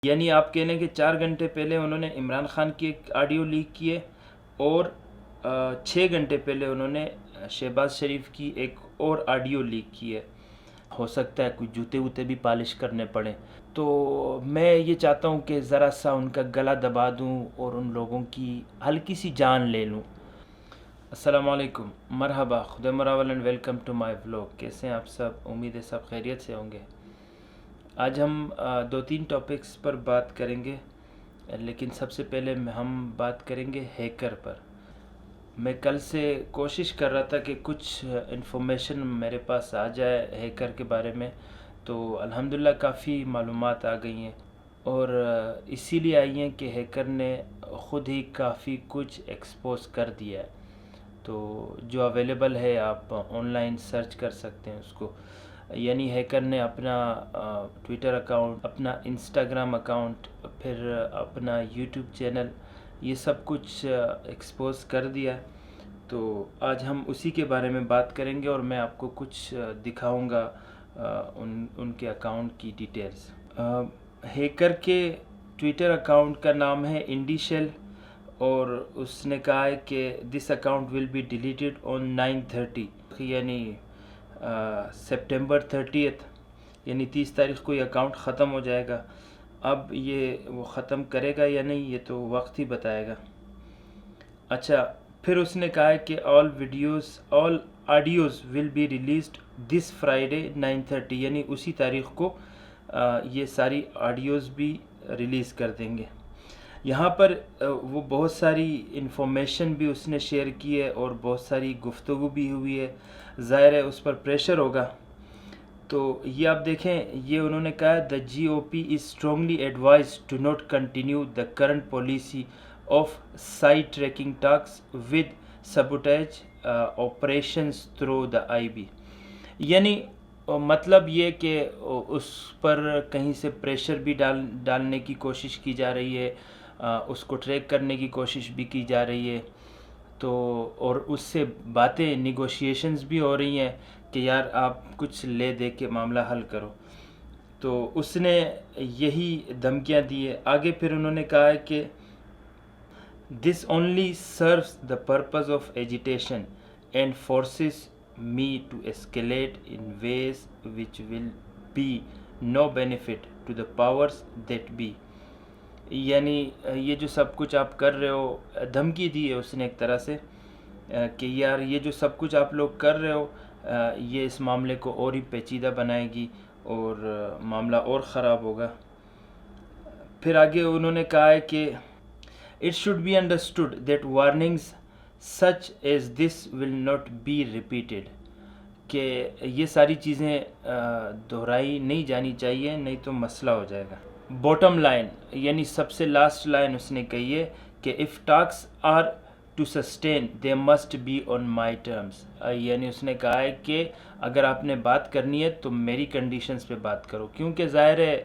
یعنی آپ کہہ لیں کہ 4 گھنٹے پہلے انہوں نے عمران خان کی ایک آڈیو لیک کی ہے، اور 6 گھنٹے پہلے انہوں نے شہباز شریف کی ایک اور آڈیو لیک کی ہے۔ ہو سکتا ہے کوئی جوتے ووتے بھی پالش کرنے پڑیں، تو میں یہ چاہتا ہوں کہ ذرا سا ان کا گلا دبا دوں اور ان لوگوں کی ہلکی سی جان لے لوں۔ السلام علیکم، مرحبا، خدا مراول and welcome to my vlog. کیسے ہیں آپ سب؟ امید ہے سب خیریت سے ہوں گے۔ آج ہم 2-3 ٹاپکس پر بات کریں گے، لیکن سب سے پہلے ہم بات کریں گے ہیکر پر۔ میں کل سے کوشش کر رہا تھا کہ کچھ انفارمیشن میرے پاس آ جائے ہیکر کے بارے میں، تو الحمدللہ کافی معلومات آ گئی ہیں، اور اسی لیے آئی ہیں کہ ہیکر نے خود ہی کافی کچھ ایکسپوز کر دیا ہے۔ تو جو اویلیبل ہے آپ آن لائن سرچ کر سکتے ہیں اس کو۔ یعنی ہیکر نے اپنا ٹویٹر اکاؤنٹ، اپنا انسٹاگرام اکاؤنٹ، پھر اپنا یوٹیوب چینل، یہ سب کچھ ایکسپوز کر دیا ہے۔ تو آج ہم اسی کے بارے میں بات کریں گے، اور میں آپ کو کچھ دکھاؤں گا ان کے اکاؤنٹ کی ڈیٹیلز۔ ہیکر کے ٹویٹر اکاؤنٹ کا نام ہے انڈی شیل، اور اس نے کہا ہے کہ this account will be deleted on 9/30، یعنی سپٹمبر 30، یعنی 30 تاریخ کو یہ اکاؤنٹ ختم ہو جائے گا۔ اب یہ وہ ختم کرے گا یا نہیں، یہ تو وقت ہی بتائے گا۔ اچھا، پھر اس نے کہا ہے کہ all audios will be released this Friday 9/30، یعنی اسی تاریخ کو یہ ساری آڈیوز بھی ریلیز کر دیں گے۔ یہاں پر وہ بہت ساری انفارمیشن بھی اس نے شیئر کی ہے، اور بہت ساری گفتگو بھی ہوئی ہے، ظاہر ہے اس پر پریشر ہوگا۔ تو یہ آپ دیکھیں، یہ انہوں نے کہا ہے the GOP is strongly advised to not continue the current policy of site tracking talks with sabotage operations through the IB۔ یعنی مطلب یہ کہ اس پر کہیں سے پریشر بھی ڈالنے کی کوشش کی جا رہی ہے، اس کو ٹریک کرنے کی کوشش بھی کی جا رہی ہے، تو اور اس سے باتیں نیگوشیشنز بھی ہو رہی ہیں کہ یار آپ کچھ لے دے کے معاملہ حل کرو۔ تو اس نے یہی دھمکیاں دی ہے۔ آگے پھر انہوں نے کہا ہے کہ this only serves the purpose of agitation and forces me to escalate in ways which will be no benefit to the powers that be۔ یعنی یہ جو سب کچھ آپ کر رہے ہو، دھمکی دی ہے اس نے ایک طرح سے کہ یار یہ جو سب کچھ آپ لوگ کر رہے ہو، یہ اس معاملے کو اور ہی پیچیدہ بنائے گی، اور معاملہ اور خراب ہوگا۔ پھر آگے انہوں نے کہا ہے کہ it should be understood that warnings such as this will not be repeated، کہ یہ ساری چیزیں دہرائی نہیں جانی چاہیے، نہیں تو مسئلہ ہو جائے گا۔ باٹم لائن، یعنی سب سے لاسٹ لائن اس نے کہی ہے کہ if talks are to sustain they must be on my terms، یعنی اس نے کہا ہے کہ اگر آپ نے بات کرنی ہے تو میری کنڈیشنز پہ بات کرو، کیونکہ ظاہر ہے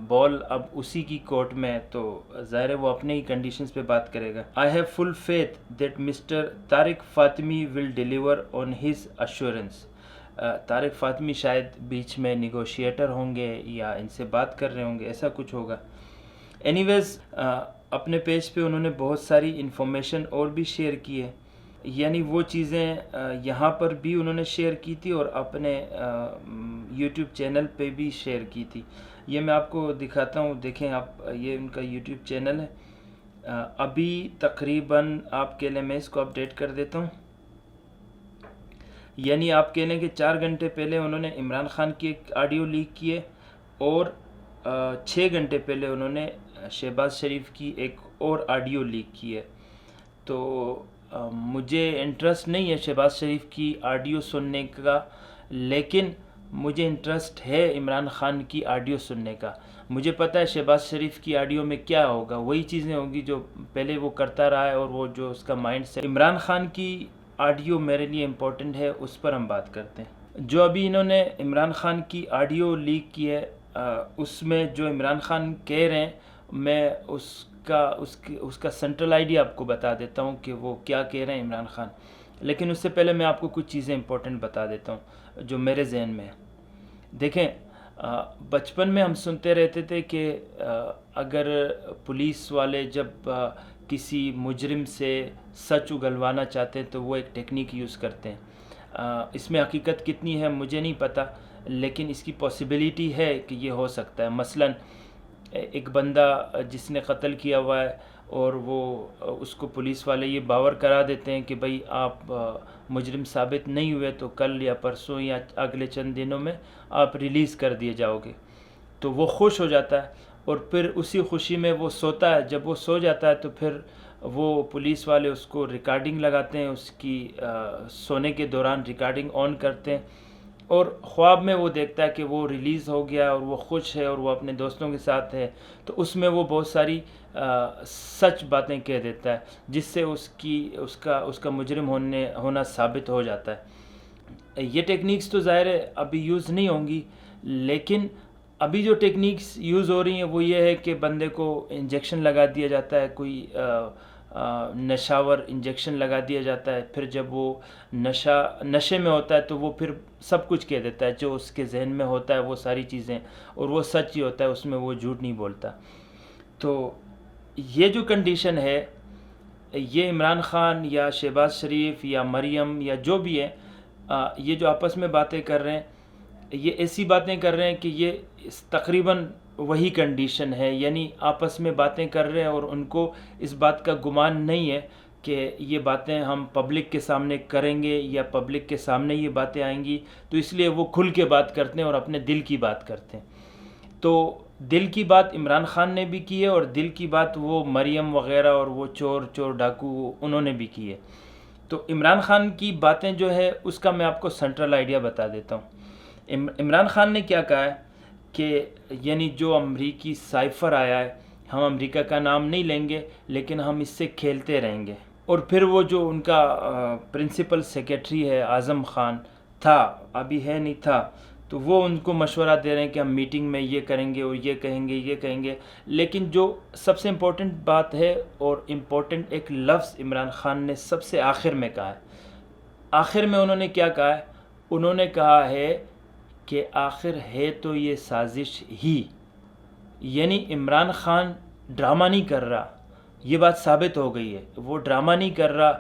بال اب اسی کی کورٹ میں، تو ظاہر ہے وہ اپنے ہی کنڈیشنز پہ بات کرے گا۔ I have full faith that Mr. Tariq Fatimi will deliver on his assurance۔ Tariq فاطمی شاید بیچ میں نیگوشیٹر ہوں گے یا ان سے بات کر رہے ہوں گے، ایسا کچھ ہوگا۔ اینی ویز اپنے پیج پہ انہوں نے بہت ساری انفارمیشن اور بھی شیئر کی ہے، یعنی وہ چیزیں یہاں پر بھی انہوں نے شیئر کی تھی، اور اپنے یوٹیوب چینل پہ بھی شیئر کی تھی۔ یہ میں آپ کو دکھاتا ہوں، دیکھیں آپ، یہ ان کا یوٹیوب چینل ہے۔ ابھی تقریباً آپ کے لیے میں اس کو اپڈیٹ کر دیتا ہوں۔ یعنی آپ کہہ لیں کہ 4 گھنٹے پہلے انہوں نے عمران خان کی ایک آڈیو لیک کی ہے، اور 6 گھنٹے پہلے انہوں نے شہباز شریف کی ایک اور آڈیو لیک کی ہے۔ تو مجھے انٹرسٹ نہیں ہے شہباز شریف کی آڈیو سننے کا، لیکن مجھے انٹرسٹ ہے عمران خان کی آڈیو سننے کا۔ مجھے پتہ ہے شہباز شریف کی آڈیو میں کیا ہوگا، وہی چیزیں ہوگی جو پہلے وہ کرتا رہا ہے، اور وہ جو اس کا مائنڈ سے۔ عمران خان کی آڈیو میرے لیے امپورٹنٹ ہے، اس پر ہم بات کرتے ہیں۔ جو ابھی انہوں نے عمران خان کی آڈیو لیک کی ہے، اس میں جو عمران خان کہہ رہے ہیں، میں اس کا سینٹرل آئیڈیا آپ کو بتا دیتا ہوں کہ وہ کیا کہہ رہے ہیں عمران خان، لیکن اس سے پہلے میں آپ کو کچھ چیزیں امپورٹنٹ بتا دیتا ہوں جو میرے ذہن میں ہے۔ دیکھیں، بچپن میں ہم سنتے رہتے تھے کہ اگر پولیس والے جب کسی مجرم سے سچ اگلوانا چاہتے ہیں تو وہ ایک ٹیکنیک یوز کرتے ہیں. اس میں حقیقت کتنی ہے مجھے نہیں پتہ، لیکن اس کی پاسبلٹی ہے کہ یہ ہو سکتا ہے. مثلاً ایک بندہ جس نے قتل کیا ہوا ہے اور وہ اس کو پولیس والے یہ باور کرا دیتے ہیں کہ بھائی آپ مجرم ثابت نہیں ہوئے تو کل یا پرسوں یا اگلے چند دنوں میں آپ ریلیز کر دیے جاؤ گے، تو وہ خوش ہو جاتا ہے اور پھر اسی خوشی میں وہ سوتا ہے. جب وہ سو جاتا ہے تو پھر وہ پولیس والے اس کو ریکارڈنگ لگاتے ہیں، اس کی سونے کے دوران ریکارڈنگ آن کرتے ہیں اور خواب میں وہ دیکھتا ہے کہ وہ ریلیز ہو گیا اور وہ خوش ہے اور وہ اپنے دوستوں کے ساتھ ہے. تو اس میں وہ بہت ساری سچ باتیں کہہ دیتا ہے جس سے اس کا مجرم ہونا ثابت ہو جاتا ہے. یہ ٹیکنیکس تو ظاہر ہے ابھی یوز نہیں ہوں گی، لیکن ابھی جو ٹیکنیکس یوز ہو رہی ہیں وہ یہ ہے کہ بندے کو انجیکشن لگا دیا جاتا ہے، کوئی نشاور انجیکشن لگا دیا جاتا ہے. پھر جب وہ نشے میں ہوتا ہے تو وہ پھر سب کچھ کہہ دیتا ہے جو اس کے ذہن میں ہوتا ہے وہ ساری چیزیں، اور وہ سچ ہی ہوتا ہے، اس میں وہ جھوٹ نہیں بولتا. تو یہ جو کنڈیشن ہے، یہ عمران خان یا شہباز شریف یا مریم یا جو بھی ہے، یہ جو آپس میں باتیں کر رہے ہیں یہ ایسی باتیں کر رہے ہیں کہ یہ تقریباً وہی کنڈیشن ہے. یعنی آپس میں باتیں کر رہے ہیں اور ان کو اس بات کا گمان نہیں ہے کہ یہ باتیں ہم پبلک کے سامنے کریں گے یا پبلک کے سامنے یہ باتیں آئیں گی، تو اس لیے وہ کھل کے بات کرتے ہیں اور اپنے دل کی بات کرتے ہیں. تو دل کی بات عمران خان نے بھی کی ہے اور دل کی بات وہ مریم وغیرہ اور وہ چور ڈاکو انہوں نے بھی کی ہے. تو عمران خان کی باتیں جو ہے اس کا میں آپ کو سینٹرل آئیڈیا بتا دیتا ہوں. عمران خان نے کیا کہا ہے کہ یعنی جو امریکی سائفر آیا ہے، ہم امریکہ کا نام نہیں لیں گے لیکن ہم اس سے کھیلتے رہیں گے. اور پھر وہ جو ان کا پرنسپل سیکریٹری ہے اعظم خان تھا، ابھی ہے نہیں تھا، تو وہ ان کو مشورہ دے رہے ہیں کہ ہم میٹنگ میں یہ کریں گے اور یہ کہیں گے. لیکن جو سب سے امپورٹنٹ بات ہے اور امپورٹنٹ ایک لفظ عمران خان نے سب سے آخر میں کہا ہے. آخر میں انہوں نے کیا کہا ہے؟ انہوں نے کہا ہے کہ آخر ہے تو یہ سازش ہی. یعنی عمران خان ڈرامہ نہیں کر رہا، یہ بات ثابت ہو گئی ہے. وہ ڈرامہ نہیں کر رہا،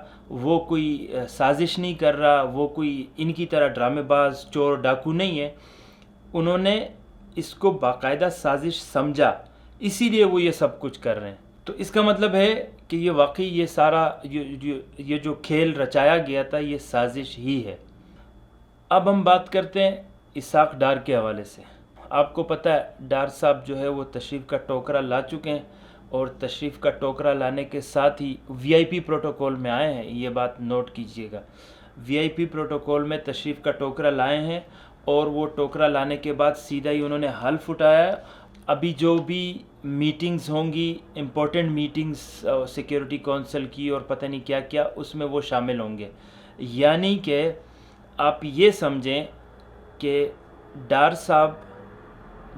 وہ کوئی سازش نہیں کر رہا، وہ کوئی ان کی طرح ڈرامے باز چور ڈاکو نہیں ہے. انہوں نے اس کو باقاعدہ سازش سمجھا، اسی لیے وہ یہ سب کچھ کر رہے ہیں. تو اس کا مطلب ہے کہ یہ واقعی یہ سارا یہ جو کھیل رچایا گیا تھا یہ سازش ہی ہے. اب ہم بات کرتے ہیں اسحاق ڈار کے حوالے سے. آپ کو پتہ ہے ڈار صاحب جو ہے وہ تشریف کا ٹوکرا لا چکے ہیں اور تشریف کا ٹوکرا لانے کے ساتھ ہی وی آئی پی پروٹوکول میں آئے ہیں. یہ بات نوٹ کیجئے گا، وی آئی پی پروٹوکول میں تشریف کا ٹوکرا لائے ہیں اور وہ ٹوکرا لانے کے بعد سیدھا ہی انہوں نے حلف اٹھایا ہے ابھی جو بھی میٹنگز ہوں گی، امپورٹنٹ میٹنگز سیکیورٹی کونسل کی اور پتہ نہیں کیا کیا، اس میں وہ شامل ہوں گے. یعنی کہ آپ یہ سمجھیں کہ ڈار صاحب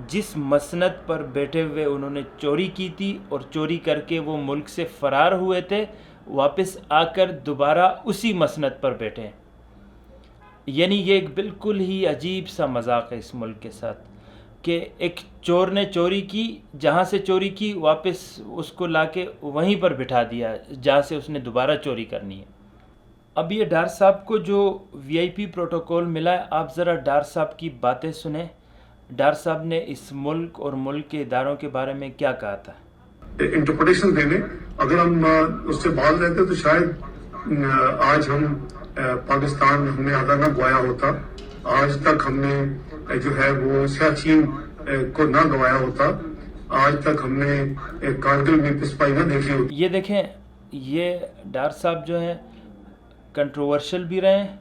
جس مسند پر بیٹھے ہوئے انہوں نے چوری کی تھی اور چوری کر کے وہ ملک سے فرار ہوئے تھے، واپس آ کر دوبارہ اسی مسند پر بیٹھے ہیں. یعنی یہ ایک بالکل ہی عجیب سا مذاق ہے اس ملک کے ساتھ کہ ایک چور نے چوری کی، جہاں سے چوری کی واپس اس کو لا کے وہیں پر بٹھا دیا جہاں سے اس نے دوبارہ چوری کرنی ہے. اب یہ ڈار صاحب کو جو وی آئی پی پروٹوکول ملا ہے، آپ ذرا ڈار صاحب کی باتیں سنیں. ڈار صاحب نے اس ملک اور ملک کے اداروں کے بارے میں کیا کہا تھا. انٹرپریٹیشن دینے اگر ہم اس سے باز رہتے تو شاید آج ہم پاکستان ہم نے آدھا نہ گوایا ہوتا، آج تک ہم نے جو ہے وہ سیاچین کو نہ گوایا ہوتا، آج تک ہم نے کارگل میں پسپائی نہ دیکھی ہوتی. یہ دیکھیں، یہ ڈار صاحب جو ہیں کنٹروورشل بھی رہے ہیں،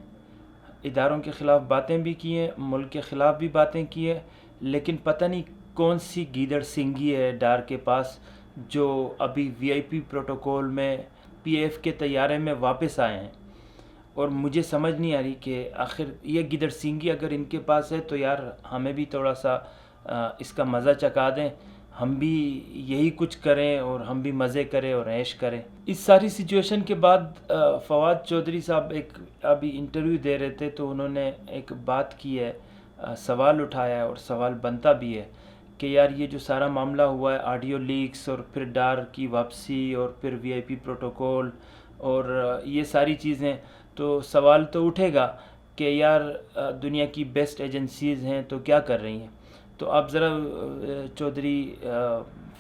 اداروں کے خلاف باتیں بھی کی ہیں، ملک کے خلاف بھی باتیں کی ہیں، لیکن پتہ نہیں کون سی گیدڑ سنگھی ہے ڈار کے پاس جو ابھی وی آئی پی پروٹوکول میں پی ایف کے طیارے میں واپس آئے ہیں. اور مجھے سمجھ نہیں آ رہی کہ آخر یہ گیدڑ سنگھی اگر ان کے پاس ہے تو یار ہمیں بھی تھوڑا سا اس کا مزہ چکھا دیں، ہم بھی یہی کچھ کریں اور ہم بھی مزے کریں اور عیش کریں. اس ساری سچویشن کے بعد فواد چودھری صاحب ایک ابھی انٹرویو دے رہے تھے تو انہوں نے ایک بات کی ہے سوال اٹھایا ہے اور سوال بنتا بھی ہے کہ یار یہ جو سارا معاملہ ہوا ہے آڈیو لیکس اور پھر ڈار کی واپسی اور پھر وی آئی پی پروٹوکول اور یہ ساری چیزیں، تو سوال تو اٹھے گا کہ یار دنیا کی بیسٹ ایجنسیز ہیں تو کیا کر رہی ہیں. تو آپ ذرا چودھری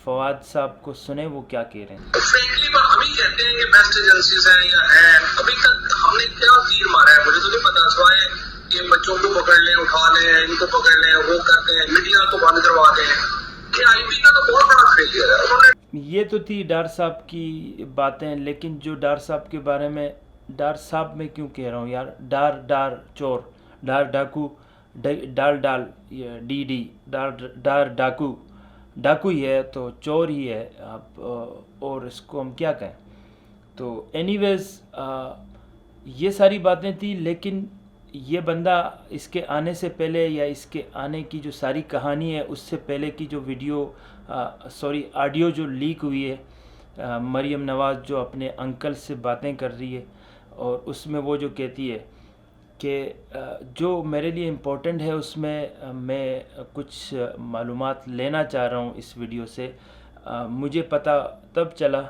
فواد صاحب کو سنیں وہ کیا کہہ رہے ہیں. فرینکلی ہم ہی کہتے ہیں کہ بیسٹ ایجنسیز ہیں یا ہیں. ابھی تک ہم نے کیا تیر مارا ہے مجھے تو نہیں پتا، سوائے کہ بچوں کو پکڑ لیں، اٹھا لیں، ان کو پکڑ لیں، وہ کرتے ہیں، میڈیا کو بند کروا دیں. کہ آئی پی کا تو بہت بڑا فیلئر ہے. انہوں نے یہ تو تھی ڈار صاحب کی باتیں، لیکن جو ڈار صاحب کے بارے میں، ڈار صاحب میں کیوں کہہ رہا ہوں یار، ڈار چور، ڈار ڈاکو، ڈال ڈی ڈار ڈاکو ہی ہے تو چور ہی ہے آپ، اور اس کو ہم کیا کہیں. تو اینی ویز یہ ساری باتیں تھیں، لیکن یہ بندہ اس کے آنے سے پہلے یا اس کے آنے کی جو ساری کہانی ہے اس سے پہلے کی جو آڈیو جو لیک ہوئی ہے، مریم نواز جو اپنے انکل سے باتیں کر رہی ہے اور اس میں وہ جو کہتی ہے کہ جو میرے لیے امپورٹنٹ ہے، اس میں میں کچھ معلومات لینا چاہ رہا ہوں اس ویڈیو سے. مجھے پتہ تب چلا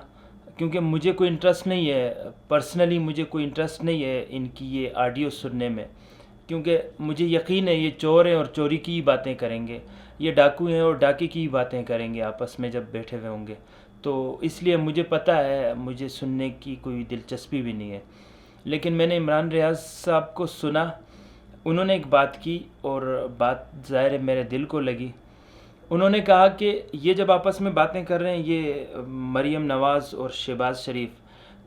کیونکہ مجھے کوئی انٹرسٹ نہیں ہے، پرسنلی مجھے کوئی انٹرسٹ نہیں ہے ان کی یہ آڈیو سننے میں، کیونکہ مجھے یقین ہے یہ چور ہیں اور چوری کی ہی باتیں کریں گے، یہ ڈاکو ہیں اور ڈاکے کی ہی باتیں کریں گے آپس میں جب بیٹھے ہوئے ہوں گے. تو اس لیے مجھے پتہ ہے مجھے سننے کی کوئی دلچسپی بھی نہیں ہے. لیکن میں نے عمران ریاض صاحب کو سنا، انہوں نے ایک بات کی اور بات ظاہر میرے دل کو لگی. انہوں نے کہا کہ یہ جب آپس میں باتیں کر رہے ہیں، یہ مریم نواز اور شہباز شریف،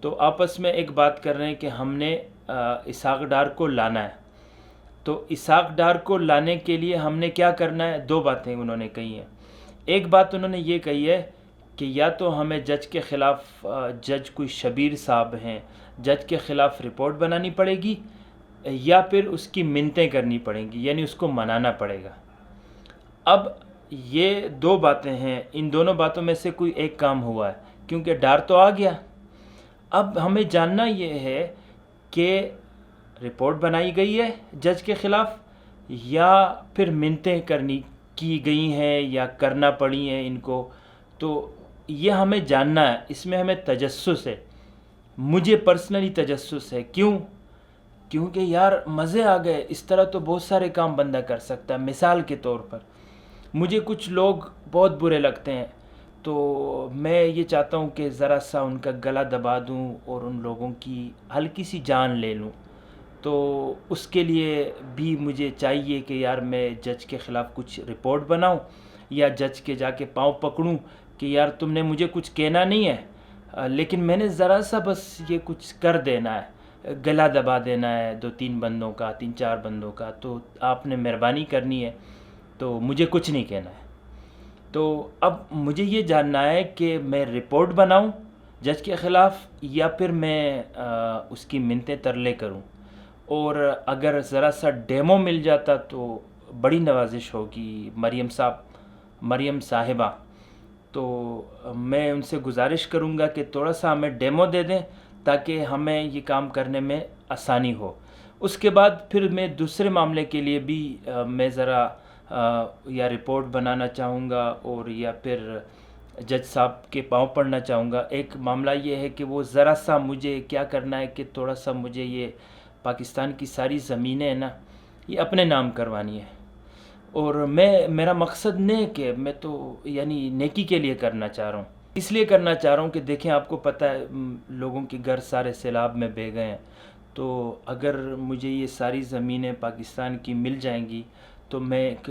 تو آپس میں ایک بات کر رہے ہیں کہ ہم نے اسحاق ڈار کو لانا ہے. تو اسحاق ڈار کو لانے کے لیے ہم نے کیا کرنا ہے، دو باتیں انہوں نے کہی ہیں. ایک بات انہوں نے یہ کہی ہے کہ یا تو ہمیں جج کے خلاف، جج کوئی شبیر صاحب ہیں، جج کے خلاف رپورٹ بنانی پڑے گی، یا پھر اس کی منتیں کرنی پڑیں گی، یعنی اس کو منانا پڑے گا. اب یہ دو باتیں ہیں، ان دونوں باتوں میں سے کوئی ایک کام ہوا ہے کیونکہ ڈار تو آ گیا. اب ہمیں جاننا یہ ہے کہ رپورٹ بنائی گئی ہے جج کے خلاف یا پھر منتیں کی گئی ہیں یا کرنا پڑی ہیں ان کو. تو یہ ہمیں جاننا ہے، اس میں ہمیں تجسس ہے، مجھے پرسنلی تجسس ہے. کیونکہ یار مزے آ گئے. اس طرح تو بہت سارے کام بندہ کر سکتا ہے. مثال کے طور پر مجھے کچھ لوگ بہت برے لگتے ہیں، تو میں یہ چاہتا ہوں کہ ذرا سا ان کا گلا دبا دوں اور ان لوگوں کی ہلکی سی جان لے لوں. تو اس کے لیے بھی مجھے چاہیے کہ یار میں جج کے خلاف کچھ رپورٹ بناؤں یا جج کے جا کے پاؤں پکڑوں کہ یار تم نے مجھے کچھ کہنا نہیں ہے، لیکن میں نے ذرا سا بس یہ کچھ کر دینا ہے، گلا دبا دینا ہے 2-3 بندوں کا، 3-4 بندوں کا. تو آپ نے مہربانی کرنی ہے، تو مجھے کچھ نہیں کہنا ہے. تو اب مجھے یہ جاننا ہے کہ میں رپورٹ بناؤں جج کے خلاف یا پھر میں اس کی منتیں ترلے کروں. اور اگر ذرا سا ڈیمو مل جاتا تو بڑی نوازش ہوگی مریم صاحبہ. تو میں ان سے گزارش کروں گا کہ تھوڑا سا ہمیں ڈیمو دے دیں تاکہ ہمیں یہ کام کرنے میں آسانی ہو. اس کے بعد پھر میں دوسرے معاملے کے لیے بھی میں ذرا یا رپورٹ بنانا چاہوں گا اور یا پھر جج صاحب کے پاؤں پڑنا چاہوں گا. ایک معاملہ یہ ہے کہ وہ ذرا سا مجھے کیا کرنا ہے کہ تھوڑا سا مجھے یہ پاکستان کی ساری زمینیں ہیں نا، یہ اپنے نام کروانی ہے. اور میرا مقصد نہیں کہ میں تو یعنی نیکی کے لیے کرنا چاہ رہا ہوں، اس لیے کرنا چاہ رہا ہوں کہ دیکھیں آپ کو پتہ ہے لوگوں کے گھر سارے سیلاب میں بہہ گئے ہیں. تو اگر مجھے یہ ساری زمینیں پاکستان کی مل جائیں گی تو میں ایک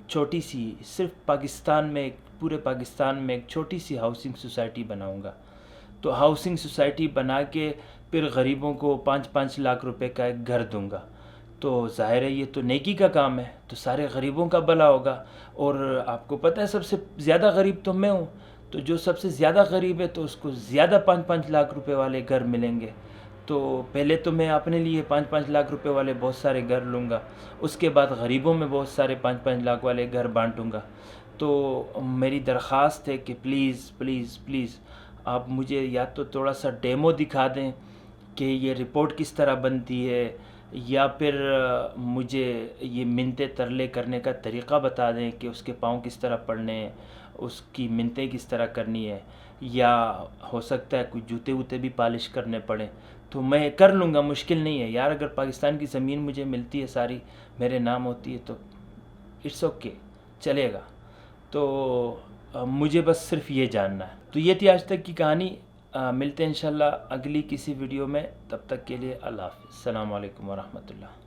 چھوٹی سی، صرف پاکستان میں، پورے پاکستان میں ایک چھوٹی سی ہاؤسنگ سوسائٹی بناؤں گا. تو ہاؤسنگ سوسائٹی بنا کے پھر غریبوں کو 5-5 لاکھ روپے کا ایک گھر دوں گا. تو ظاہر ہے یہ تو نیکی کا کام ہے، تو سارے غریبوں کا بھلا ہوگا. اور آپ کو پتہ ہے سب سے زیادہ غریب تو میں ہوں، تو جو سب سے زیادہ غریب ہے تو اس کو زیادہ 5-5 لاکھ روپے والے گھر ملیں گے. تو پہلے تو میں اپنے لیے 5-5 لاکھ روپے والے بہت سارے گھر لوں گا، اس کے بعد غریبوں میں بہت سارے 5-5 لاکھ والے گھر بانٹوں گا. تو میری درخواست ہے کہ پلیز پلیز پلیز آپ مجھے یا تو تھوڑا سا ڈیمو دکھا دیں کہ یہ رپورٹ کس طرح بنتی ہے، یا پھر مجھے یہ منتیں ترلے کرنے کا طریقہ بتا دیں کہ اس کے پاؤں کس طرح پڑنے ہیں، اس کی منتیں کس طرح کرنی ہے، یا ہو سکتا ہے کوئی جوتے ووتے بھی پالش کرنے پڑیں تو میں کر لوں گا، مشکل نہیں ہے یار. اگر پاکستان کی زمین مجھے ملتی ہے ساری میرے نام ہوتی ہے تو اٹس اوکے، چلے گا. تو مجھے بس صرف یہ جاننا ہے. تو یہ تھی آج تک کی کہانی. ملتے ہیں انشاءاللہ اگلی کسی ویڈیو میں. تب تک کے لیے اللہ حافظ. السلام علیکم ورحمۃ اللہ.